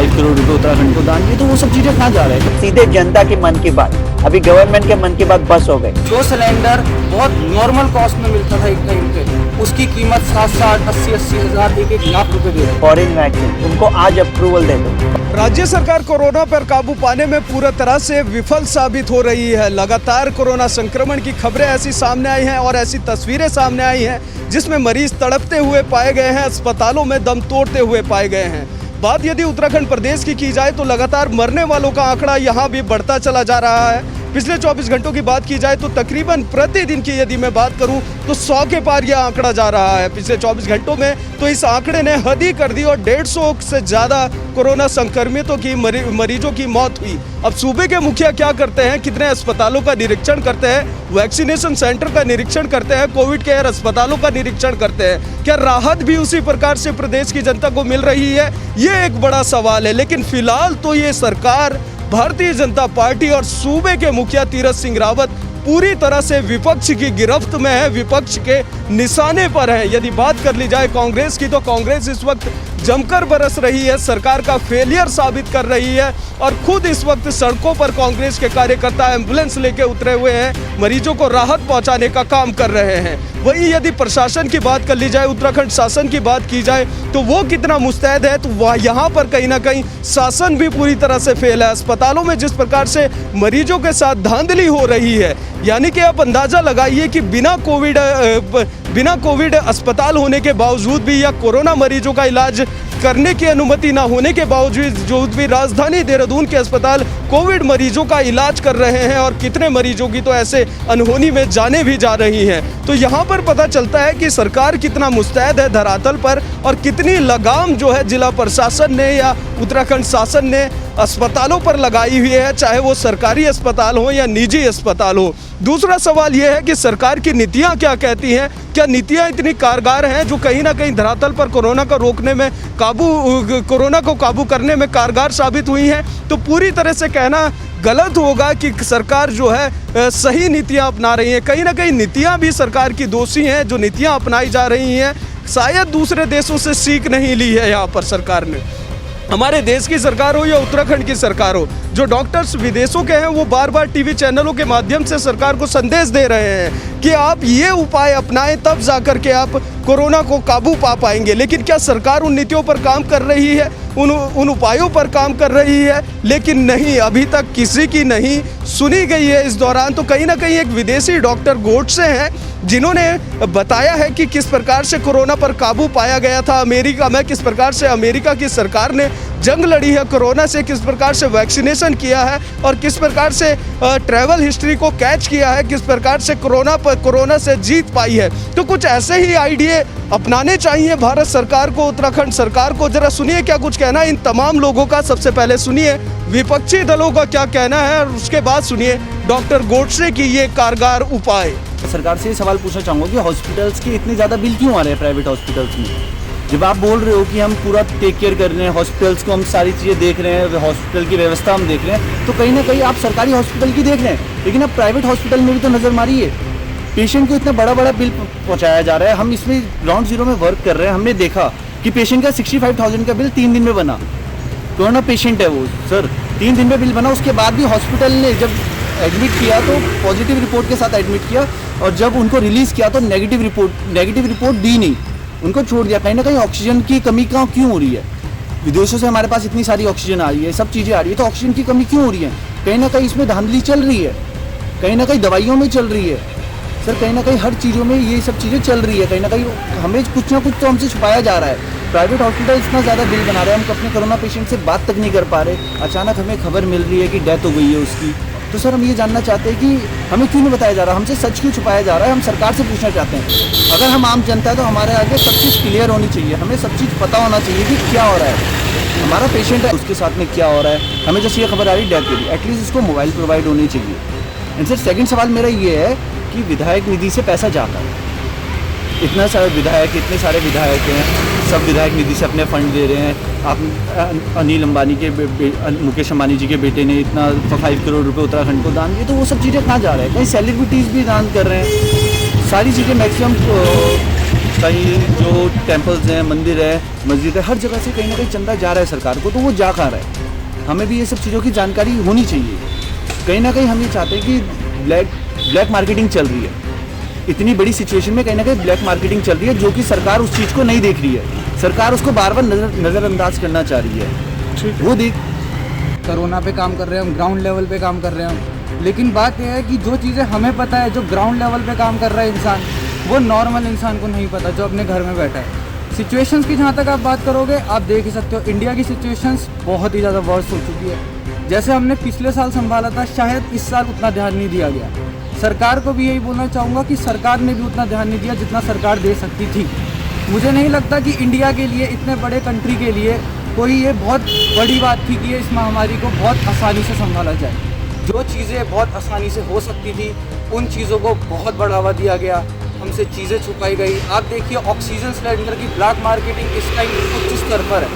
5 करोड़ रुपए उत्तराखंड को दान किए, तो वो सब चीजें कहाँ जा रहे हैं? सीधे जनता की मन की बात, अभी गवर्नमेंट के मन की बात बस हो गई। जो सिलेंडर बहुत नॉर्मल कॉस्ट में मिलता था एक टाइम पे, उसकी कीमत 60 80 हज़ार 1 लाख रुपए दे रहे हैं। फॉरेन वैक्सीन उनको आज अप्रूवल दे दो। राज्य सरकार कोरोना पर काबू पाने में पूरी तरह से विफल साबित हो रही है। लगातार कोरोना संक्रमण की खबरें ऐसी सामने आई हैं और ऐसी तस्वीरें सामने आई हैं जिसमें मरीज तड़पते हुए पाए गए हैं, अस्पतालों में दम तोड़ते हुए पाए गए हैं। बात यदि उत्तराखंड प्रदेश की जाए तो लगातार मरने वालों का आंकड़ा यहाँ भी बढ़ता चला जा रहा है। पिछले 24 घंटों की बात की जाए तो तकरीबन प्रतिदिन की यदि मैं बात करूं तो 100 के पार यह आंकड़ा जा रहा है। पिछले 24 घंटों में तो इस आंकड़े ने हद ही कर दी और 150 से ज़्यादा कोरोना संक्रमितों की मरीजों की मौत हुई। अब सूबे के मुखिया क्या करते हैं, कितने अस्पतालों का निरीक्षण करते हैं, वैक्सीनेशन सेंटर का निरीक्षण करते हैं, कोविड केयर अस्पतालों का निरीक्षण करते हैं, क्या राहत भी उसी प्रकार से प्रदेश की जनता को मिल रही है? ये एक बड़ा सवाल है। लेकिन फिलहाल तो ये सरकार, भारतीय जनता पार्टी और सूबे के मुखिया तीरथ सिंह रावत पूरी तरह से विपक्ष की गिरफ्त में है, विपक्ष के निशाने पर है। यदि बात कर ली जाए कांग्रेस की तो कांग्रेस इस वक्त जमकर बरस रही है, सरकार का फेलियर साबित कर रही है और खुद इस वक्त सड़कों पर कांग्रेस के कार्यकर्ता एम्बुलेंस लेके उतरे हुए हैं, मरीजों को राहत पहुंचाने का काम कर रहे हैं। वहीं यदि प्रशासन की बात कर ली जाए, उत्तराखंड शासन की बात की जाए तो वो कितना मुस्तैद है, तो वह यहाँ पर कहीं ना कहीं शासन भी पूरी तरह से फेल है। अस्पतालों में जिस प्रकार से मरीजों के साथ धांधली हो रही है, यानी कि आप अंदाज़ा लगाइए कि बिना कोविड अस्पताल होने के बावजूद भी या कोरोना मरीजों का इलाज करने की अनुमति ना होने के बावजूद भी राजधानी देहरादून के अस्पताल कोविड मरीजों का इलाज कर रहे हैं और कितने मरीजों की तो ऐसे अनहोनी में जाने भी जा रही हैं। तो यहाँ पर पता चलता है कि सरकार कितना मुस्तैद है धरातल पर और कितनी लगाम जो है जिला प्रशासन ने या उत्तराखंड शासन ने अस्पतालों पर लगाई हुई है, चाहे वो सरकारी अस्पताल हो या निजी अस्पताल हो। दूसरा सवाल यह है कि सरकार की नीतियां क्या कहती हैं, क्या नीतियां इतनी कारगर हैं जो कहीं ना कहीं धरातल पर कोरोना को रोकने में कोरोना को काबू करने में कारगर साबित हुई हैं? तो पूरी तरह से कहना गलत होगा कि सरकार जो है सही नीतियां अपना रही है। कहीं ना कहीं नीतियां भी सरकार की दोषी हैं, जो नीतियां अपनाई जा रही हैं शायद दूसरे देशों से सीख नहीं ली है यहाँ पर सरकार ने। हमारे देश की सरकार हो या उत्तराखंड की सरकार हो, जो डॉक्टर्स विदेशों के हैं वो बार बार टीवी चैनलों के माध्यम से सरकार को संदेश दे रहे हैं कि आप ये उपाय अपनाएं, तब जाकर के आप कोरोना को काबू पा पाएंगे। लेकिन क्या सरकार उन नीतियों पर काम कर रही है, उन उपायों पर काम कर रही है? लेकिन नहीं, अभी तक किसी की नहीं सुनी गई है इस दौरान। तो कहीं ना कहीं एक विदेशी डॉक्टर गोडसे हैं जिन्होंने बताया है कि किस प्रकार से कोरोना पर काबू पाया गया था अमेरिका में, किस प्रकार से अमेरिका की सरकार ने जंग लड़ी है कोरोना से, किस प्रकार से वैक्सीनेशन किया है और किस प्रकार से ट्रैवल हिस्ट्री को कैच किया है, किस प्रकार से कोरोना से जीत पाई है। तो कुछ ऐसे ही आइडिया अपनाने चाहिए भारत सरकार को, उत्तराखंड सरकार को। जरा सुनिए क्या कुछ कहना है इन तमाम लोगों का। सबसे पहले सुनिए विपक्षी दलों का क्या कहना है और उसके बाद सुनिए डॉक्टर गोडसे की ये कारगर उपाय। सरकार से ये सवाल पूछना चाहूँगा कि हॉस्पिटल्स के इतने ज़्यादा बिल क्यों आ रहे हैं प्राइवेट हॉस्पिटल्स में? जब आप बोल रहे हो कि हम पूरा टेक केयर कर रहे हैं हॉस्पिटल्स को, हम सारी चीज़ें देख रहे हैं, हॉस्पिटल की व्यवस्था हम देख रहे हैं, तो कहीं ना कहीं आप सरकारी हॉस्पिटल की देख रहे हैं, लेकिन आप प्राइवेट हॉस्पिटल में भी तो नज़र मारिए। पेशेंट को इतना बड़ा बड़ा बिल पहुँचाया जा रहा है। हम इसमें ग्राउंड जीरो में वर्क कर रहे हैं, हमने देखा कि पेशेंट का 65,000 का बिल 3 दिन में बना। कोरोना पेशेंट है वो सर, 3 दिन में बिल बना। उसके बाद भी हॉस्पिटल ने जब एडमिट किया तो पॉजिटिव रिपोर्ट के साथ एडमिट किया और जब उनको रिलीज़ किया तो नेगेटिव रिपोर्ट दी नहीं, उनको छोड़ दिया। कहीं ना कहीं ऑक्सीजन की कमी क्यों हो रही है? विदेशों से हमारे पास इतनी सारी ऑक्सीजन आ रही है, सब चीज़ें आ रही है, तो ऑक्सीजन की कमी क्यों हो रही है? कहीं ना कहीं इसमें धांधली चल रही है, कहीं ना कहीं दवाइयों में चल रही है सर, कहीं ना कहीं हर चीज़ों में ये सब चीज़ें चल रही है। कहीं ना कहीं हमें कुछ ना कुछ तो हमसे छुपाया जा रहा है। प्राइवेट हॉस्पिटल इतना ज़्यादा बिल बना रहे हैं, हम अपने कोरोना पेशेंट से बात तक नहीं कर पा रहे। अचानक हमें खबर मिल रही है कि डेथ हो गई है उसकी। तो सर हम ये जानना चाहते हैं कि हमें क्यों नहीं बताया जा रहा, हमसे सच क्यों छुपाया जा रहा है? हम सरकार से पूछना चाहते हैं। अगर हम आम जनता है तो हमारे आगे सब चीज़ क्लियर होनी चाहिए, हमें सब चीज़ पता होना चाहिए कि क्या हो रहा है। हमारा पेशेंट है, उसके साथ में क्या हो रहा है, हमें जैसे ये खबर आ रही डेथ हो रही, एटलीस्ट उसको मोबाइल प्रोवाइड होनी चाहिए। एंड सर सेकेंड सवाल मेरा ये है कि विधायक निधि से पैसा जाता है, इतना सारे विधायक हैं, सब विधायक निधि से अपने फंड दे रहे हैं। आप अनिल अंबानी के मुकेश अंबानी जी के बेटे ने इतना 5 करोड़ रुपए उत्तराखंड को दान किए, तो वो सब चीज़ें कहाँ जा रहे हैं? कहीं सेलिब्रिटीज़ भी दान कर रहे हैं, सारी चीज़ें मैक्सिमम कई जो टेम्पल्स हैं, मंदिर है, मस्जिद है, हर जगह से कहीं ना कहीं चंदा जा रहा है सरकार को, तो वो जा कहाँ रहा है? हमें भी ये सब चीज़ों की जानकारी होनी चाहिए। कहीं ना कहीं हम ये चाहते हैं कि ब्लैक मार्केटिंग चल रही है, इतनी बड़ी सिचुएशन में कहीं ना कहीं ब्लैक मार्केटिंग चल रही है, जो कि सरकार उस चीज़ को नहीं देख रही है। सरकार उसको बार बार नज़रअंदाज करना चाह रही है। वो देख कोरोना पे काम कर रहे हैं हम, ग्राउंड लेवल पे काम कर रहे हैं हम, लेकिन बात यह है कि जो चीज़ें हमें पता है, जो ग्राउंड लेवल पे काम कर रहा है इंसान, वो नॉर्मल इंसान को नहीं पता जो अपने घर में बैठा है। सिचुएशंस की जहाँ तक आप बात करोगे, आप देख ही सकते हो इंडिया की सिचुएशंस बहुत ही ज़्यादा वर्स हो चुकी है। जैसे हमने पिछले साल संभाला था, शायद इस साल उतना ध्यान नहीं दिया गया। सरकार को भी यही बोलना चाहूँगा कि सरकार ने भी उतना ध्यान नहीं दिया जितना सरकार दे सकती थी। मुझे नहीं लगता कि इंडिया के लिए, इतने बड़े कंट्री के लिए कोई ये बहुत बड़ी बात थी कि इस महामारी को बहुत आसानी से संभाला जाए। जो चीज़ें बहुत आसानी से हो सकती थी, उन चीज़ों को बहुत बढ़ावा दिया गया, हमसे चीज़ें छुपाई गई। आप देखिए ऑक्सीजन सिलेंडर की ब्लैक मार्केटिंग इस टाइम उच्च स्तर पर है।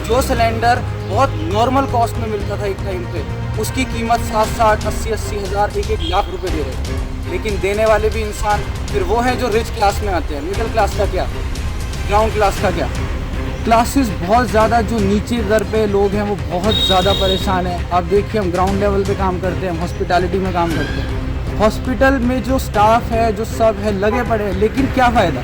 जो सिलेंडर बहुत नॉर्मल कॉस्ट में मिलता था एक टाइम पे, उसकी कीमत 60-60, 80-80 हज़ार, 1-1 लाख रुपए दे रहे थे। लेकिन देने वाले भी इंसान फिर वो हैं जो रिच क्लास में आते हैं। मिडिल क्लास का क्या, ग्राउंड क्लास का क्या? क्लासेस बहुत ज़्यादा, जो नीचे दर पे लोग हैं वो बहुत ज़्यादा परेशान हैं। आप देखिए हम ग्राउंड लेवल पे काम करते हैं, हॉस्पिटैलिटी में काम करते हैं। हॉस्पिटल में जो स्टाफ है, जो सब है, लगे पड़े हैं, लेकिन क्या फ़ायदा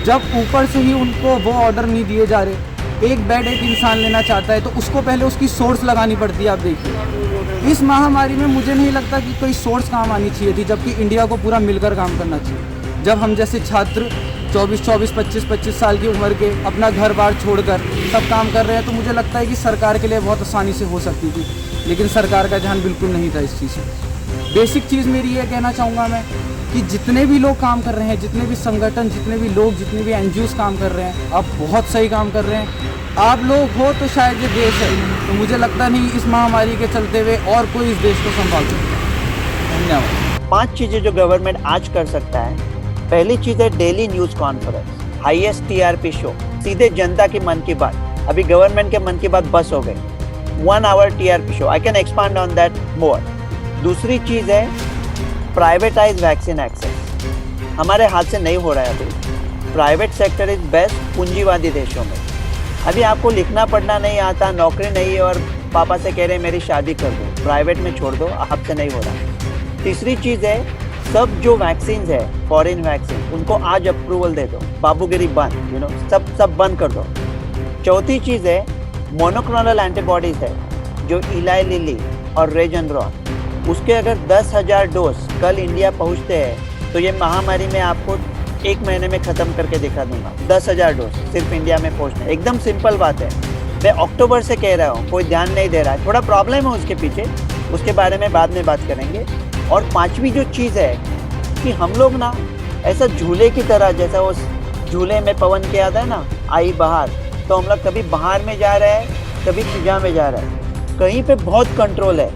जब ऊपर से ही उनको वो ऑर्डर नहीं दिए जा रहे। एक बेड एक इंसान लेना चाहता है तो उसको पहले उसकी सोर्स लगानी पड़ती है। आप देखिए इस महामारी में मुझे नहीं लगता कि कोई सोर्स काम आनी चाहिए थी, जबकि इंडिया को पूरा मिलकर काम करना चाहिए। जब हम जैसे छात्र 24-24, 25-25 साल की उम्र के अपना घर बार छोड़कर सब काम कर रहे हैं, तो मुझे लगता है कि सरकार के लिए बहुत आसानी से हो सकती थी, लेकिन सरकार का ध्यान बिल्कुल नहीं था इस चीज़ में। बेसिक चीज़ मेरी ये कहना चाहूँगा मैं कि जितने भी लोग काम कर रहे हैं, जितने भी संगठन, जितने भी लोग, जितने भी एनजीओज काम कर रहे हैं, आप बहुत सही काम कर रहे हैं। आप लोग हो तो शायद ये देश है, तो मुझे लगता नहीं इस महामारी के चलते हुए और कोई इस देश को संभाल सकता है। धन्यवाद। 5 चीजें जो गवर्नमेंट आज कर सकता है। पहली चीज है daily news conference, highest TRP show, सीधे जनता की मन की बात। अभी गवर्नमेंट के मन की बात बस हो गई, 1 hour TRP show. I can expand on that more. दूसरी चीज है प्राइवेटाइज वैक्सीन एक्सेस। हमारे हाथ से नहीं हो रहा है अभी। प्राइवेट सेक्टर इज बेस्ट पूंजीवादी देशों में। अभी आपको लिखना पढ़ना नहीं आता, नौकरी नहीं है और पापा से कह रहे हैं मेरी शादी कर दो, प्राइवेट में छोड़ दो, आपसे नहीं हो रहा। तीसरी चीज़ है सब जो वैक्सीन है, फॉरेन वैक्सीन, उनको आज अप्रूवल दे दो, बाबूगिरी बंद, सब बंद कर दो। चौथी चीज़ है मोनोक्लोनल एंटीबॉडीज है, जो इलाई लिली और रेजनरॉन, उसके अगर 10,000 डोज कल इंडिया पहुंचते हैं तो ये महामारी में आपको 1 महीने में ख़त्म करके दिखा दूंगा। 10,000 डोज सिर्फ इंडिया में पहुंचना, एकदम सिंपल बात है। मैं अक्टूबर से कह रहा हूँ, कोई ध्यान नहीं दे रहा है, थोड़ा प्रॉब्लम है उसके पीछे, उसके बारे में बाद में बात करेंगे। और 5वीं जो चीज़ है कि हम लोग ना ऐसा झूले की तरह, जैसा उस झूले में पवन के आता है ना, आई बाहर, तो हम लोग कभी बाहर में जा रहे हैं, कभी फिजा में जा रहे हैं। कहीं पे बहुत कंट्रोल है।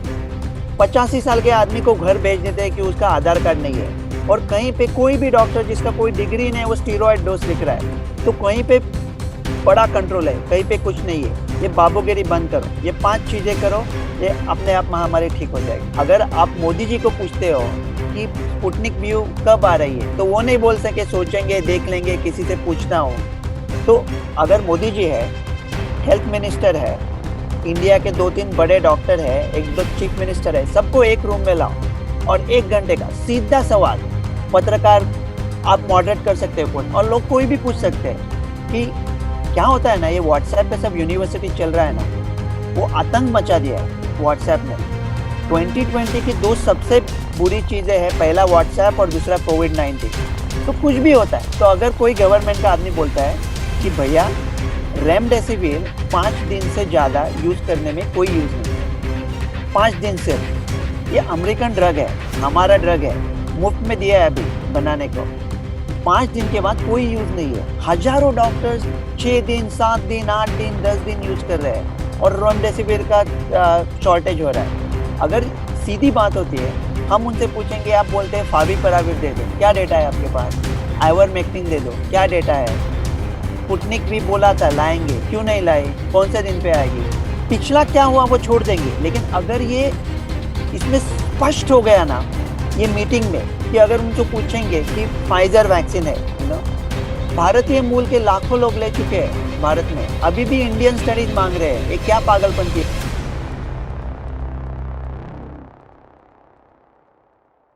85 साल के आदमी को घर भेज देते हैं कि उसका आधार कार्ड नहीं है, और कहीं पे कोई भी डॉक्टर जिसका कोई डिग्री नहीं है वो स्टीरॉयड डोज लिख रहा है। तो कहीं पे बड़ा कंट्रोल है, कहीं पे कुछ नहीं है। ये बाबूगिरी बंद करो, ये 5 चीज़ें करो, ये अपने आप महामारी ठीक हो जाएगी। अगर आप मोदी जी को पूछते हो कि स्पुतनिक व्यू कब आ रही है, तो वो नहीं बोल सके, सोचेंगे, देख लेंगे, किसी से पूछना हो। तो अगर मोदी जी है, हेल्थ मिनिस्टर है, इंडिया के 2-3 बड़े डॉक्टर है, 1-2 चीफ मिनिस्टर है, सबको एक रूम में लाओ और 1 घंटे का सीधा सवाल, पत्रकार आप मॉडरेट कर सकते हो और लोग कोई भी पूछ सकते हैं कि क्या होता है ना, ये व्हाट्सएप पे सब यूनिवर्सिटी चल रहा है ना, वो आतंक मचा दिया है व्हाट्सएप ने। 2020 की 2 सबसे बुरी चीज़ें हैं, पहला व्हाट्सएप और दूसरा कोविड-19। तो कुछ भी होता है, तो अगर कोई गवर्नमेंट का आदमी बोलता है कि भैया रेमडेसिविर 5 दिन से ज़्यादा यूज़ करने में कोई यूज़ नहीं, 5 दिन सिर्फ, ये अमेरिकन ड्रग है, हमारा ड्रग है, मुफ्त में दिया है अभी बनाने को, 5 दिन के बाद कोई यूज़ नहीं है। हज़ारों डॉक्टर्स 6 दिन, 7 दिन, 8 दिन, 10 दिन यूज़ कर रहे हैं और रेमडेसिविर का शॉर्टेज हो रहा है। अगर सीधी बात होती है, हम उनसे पूछेंगे, आप बोलते हैं फाविपिराविर दे दो, क्या डेटा है आपके पास? आइवरमेक्टिन दे दो, क्या डेटा है? स्पुतनिक भी बोला था लाएंगे, क्यों नहीं लाए? कौन से दिन पे आएगी? पिछला क्या हुआ वो छोड़ देंगे, लेकिन अगर ये इसमें स्पष्ट हो गया ना ये मीटिंग में कि अगर उनको पूछेंगे कि फाइजर वैक्सीन है, भारतीय मूल के लाखों लोग ले चुके हैं भारत में, अभी भी इंडियन स्टडीज मांग रहे हैं। ये क्या पागलपंती है।